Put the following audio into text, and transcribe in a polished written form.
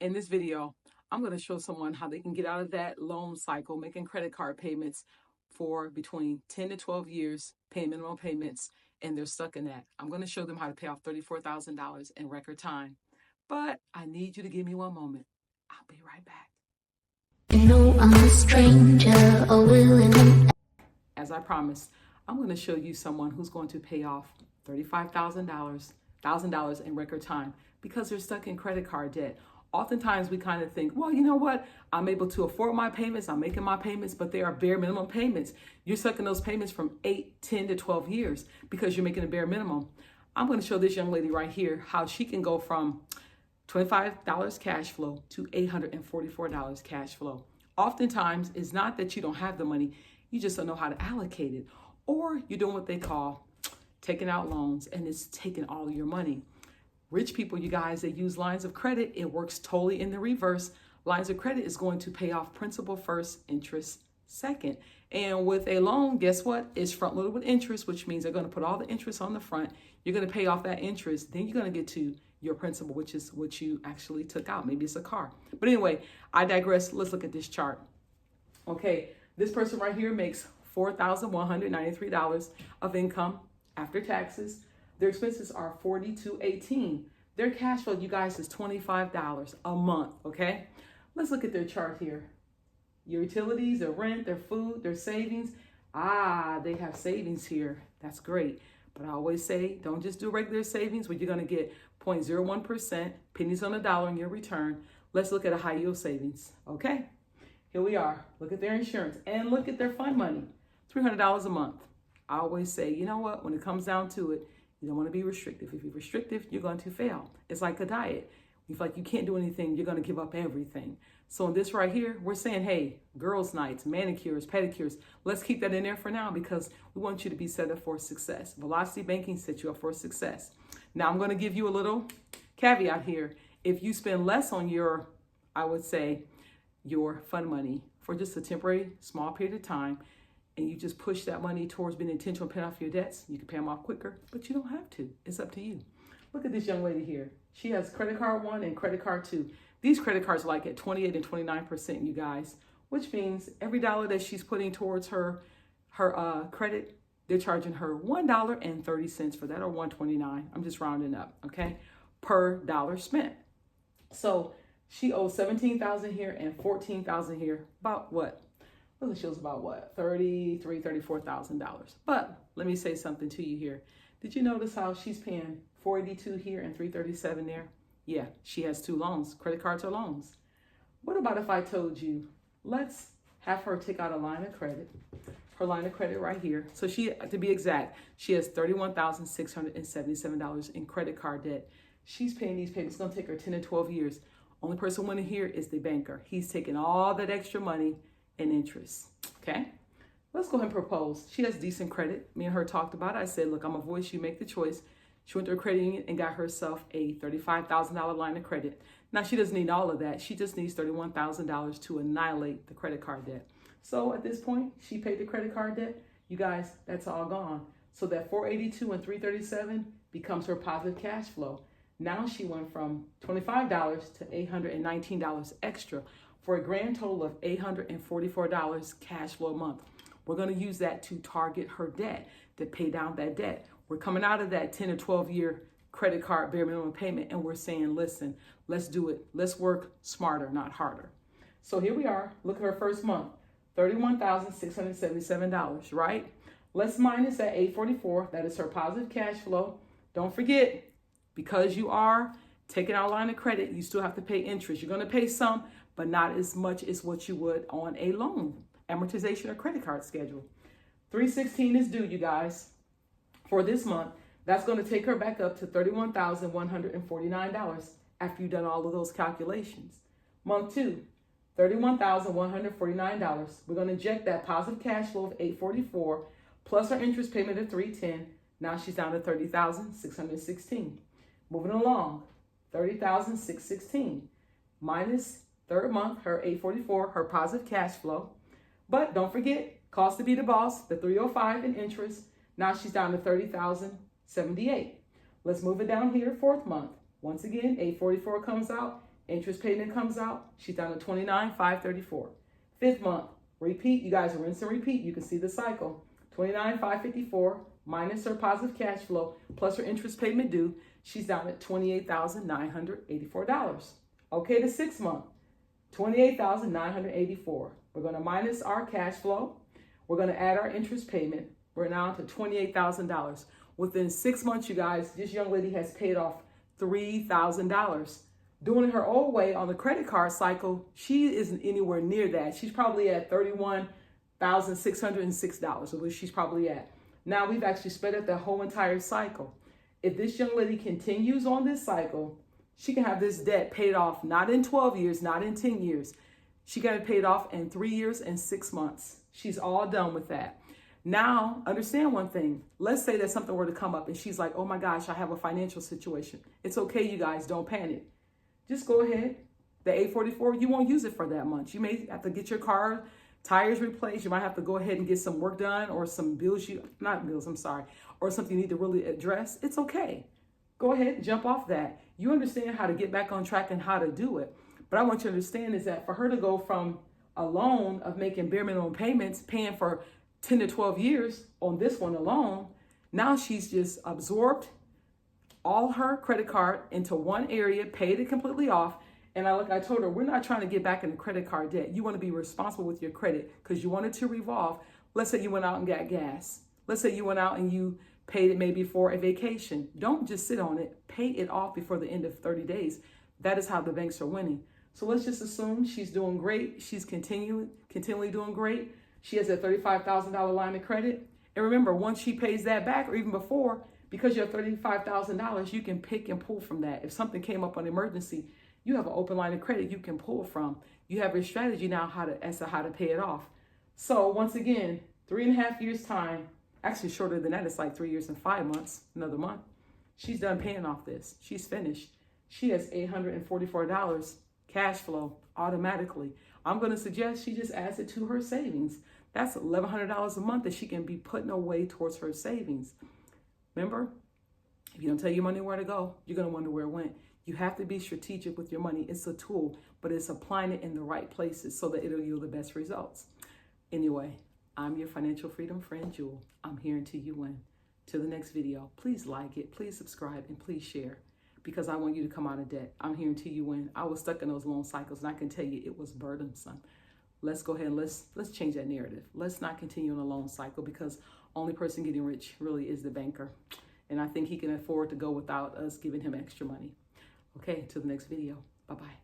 In this video, I'm going to show someone how they can get out of that loan cycle, making credit card payments for between 10 to 12 years, paying minimum payments, and they're stuck in that. I'm going to show them how to pay off $34,000 in record time. But I need you to give me one moment. I'll be right back. You know I'm a stranger, a willing. As I promised, I'm going to show you someone who's going to pay off $35,000 in record time because they're stuck in credit card debt. Oftentimes we kind of think, well, you know what? I'm able to afford my payments. I'm making my payments, but they are bare minimum payments. You're stuck in those payments from 8, 10 to 12 years because you're making a bare minimum. I'm going to show this young lady right here how she can go from $25 cash flow to $844 cash flow. Oftentimes, it's not that you don't have the money, you just don't know how to allocate it. Or you're doing what they call taking out loans and it's taking all of your money. Rich people, you guys, that use lines of credit, it works totally in the reverse. Lines of credit is going to pay off principal first, interest second. And with a loan, guess what? It's front loaded with interest, which means they're going to put all the interest on the front. You're going to pay off that interest. Then you're going to get to your principal, which is what you actually took out. Maybe it's a car. But anyway, I digress. Let's look at this chart. Okay, this person right here makes $4,193 of income after taxes. Their expenses are $4,218. Their cash flow, you guys, is $25 a month, okay? Let's look at their chart here. Your utilities, their rent, their food, their savings. They have savings here. That's great. But I always say, don't just do regular savings where you're going to get 0.01%, pennies on the dollar in your return. Let's look at a high yield savings, okay? Here we are. Look at their insurance and look at their fund money, $300 a month. I always say, you know what? When it comes down to it, you don't want to be restrictive. If you're restrictive, you're going to fail. It's like a diet. You feel like you can't do anything, you're going to give up everything. So in this right here, we're saying, hey, girls' nights, manicures, pedicures, let's keep that in there for now because we want you to be set up for success. Velocity Banking sets you up for success. Now I'm going to give you a little caveat here. If you spend less on your, I would say, your fund money for just a temporary small period of time, and you just push that money towards being intentional paying off your debts, you can pay them off quicker, but you don't have to. It's up to you. Look at this young lady here. She has credit card 1 and credit card 2. These credit cards are like at 28 and 29%, you guys, which means every dollar that she's putting towards her credit, they're charging her $1.30 for that, or $1.29. I'm just rounding up, okay, per dollar spent. So she owes $17,000 here and $14,000 here. About what? Well, she owes about what? $34,000. But let me say something to you here. Did you notice how she's paying $482 here and $337 there? Yeah, she has 2 loans. Credit cards are loans. What about if I told you, let's have her take out a line of credit, her line of credit right here. So she, to be exact, she has $31,677 in credit card debt. She's paying these payments. It's going to take her 10 to 12 years. Only person winning here is the banker. He's taking all that extra money and interest. Okay, let's go ahead and propose. She has decent credit. Me and her talked about it. I said, look, I'm a voice. You make the choice. She went to a credit union and got herself a $35,000 line of credit. Now, she doesn't need all of that. She just needs $31,000 to annihilate the credit card debt. So at this point, she paid the credit card debt. You guys, that's all gone. So that $482 and $337 becomes her positive cash flow. Now she went from $25 to $819 extra for a grand total of $844 cash flow a month. We're going to use that to target her debt, to pay down that debt. We're coming out of that 10 or 12 year credit card bare minimum payment, and we're saying, listen, let's do it. Let's work smarter, not harder. So here we are. Look at her first month, $31,677, right? Let's minus that $844. That is her positive cash flow. Don't forget, because you are taking out a line of credit, you still have to pay interest. You're going to pay some, but not as much as what you would on a loan, amortization, or credit card schedule. $316 is due, you guys, for this month. That's going to take her back up to $31,149 after you've done all of those calculations. Month 2, $31,149. We're going to inject that positive cash flow of $844 plus her interest payment of $310. Now she's down to $30,616. Moving along, $30,616 minus third month, her $844, her positive cash flow. But don't forget, cost to be the boss, the $305 in interest. Now she's down to $30,078. Let's move it down here, fourth month. Once again, $844 comes out, interest payment comes out, she's down to $29,534. Fifth month, repeat. You guys rinse and repeat. You can see the cycle. $29,554 minus her positive cash flow plus her interest payment due. She's down at $28,984. Okay, the 6th month, $28,984. We're going to minus our cash flow. We're going to add our interest payment. We're now to $28,000. Within 6 months, you guys, this young lady has paid off $3,000. Doing it her old way on the credit card cycle, she isn't anywhere near that. She's probably at $31,606, which she's probably at. Now we've actually sped up the whole entire cycle. If this young lady continues on this cycle, she can have this debt paid off not in 12 years, not in 10 years. She got it paid off in 3 years and 6 months. She's all done with that. Now, understand one thing. Let's say that something were to come up and she's like, oh my gosh, I have a financial situation. It's okay, you guys, don't panic. Just go ahead. The 844, you won't use it for that month. You may have to get your car tires replaced. You might have to go ahead and get some work done or some bills or something you need to really address. It's okay. Go ahead and jump off that. You understand how to get back on track and how to do it. But I want you to understand is that for her to go from a loan of making bare minimum payments, paying for 10 to 12 years on this one alone, now she's just absorbed all her credit card into one area, paid it completely off. And I told her, we're not trying to get back into credit card debt. You want to be responsible with your credit because you want it to revolve. Let's say you went out and got gas. Let's say you went out and you paid it maybe for a vacation. Don't just sit on it. Pay it off before the end of 30 days. That is how the banks are winning. So let's just assume she's doing great. She's continually doing great. She has a $35,000 line of credit. And remember, once she pays that back or even before, because you have $35,000, you can pick and pull from that. If something came up on emergency, you have an open line of credit you can pull from. You have your strategy now as to how to pay it off. So once again, 3.5 years time, actually shorter than that, it's like 3 years and 5 months, another month. She's done paying off this. She's finished. She has $844 cash flow automatically. I'm going to suggest she just adds it to her savings. That's $1,100 a month that she can be putting away towards her savings. Remember, if you don't tell your money where to go, you're going to wonder where it went. You have to be strategic with your money. It's a tool, but it's applying it in the right places so that it'll yield the best results. Anyway, I'm your financial freedom friend, Jewel. I'm here until you win. Till the next video, please like it, please subscribe, and please share because I want you to come out of debt. I'm here until you win. I was stuck in those loan cycles, and I can tell you it was burdensome. Let's go ahead and let's change that narrative. Let's not continue on a loan cycle because only person getting rich really is the banker. And I think he can afford to go without us giving him extra money. Okay, to the next video. Bye-bye.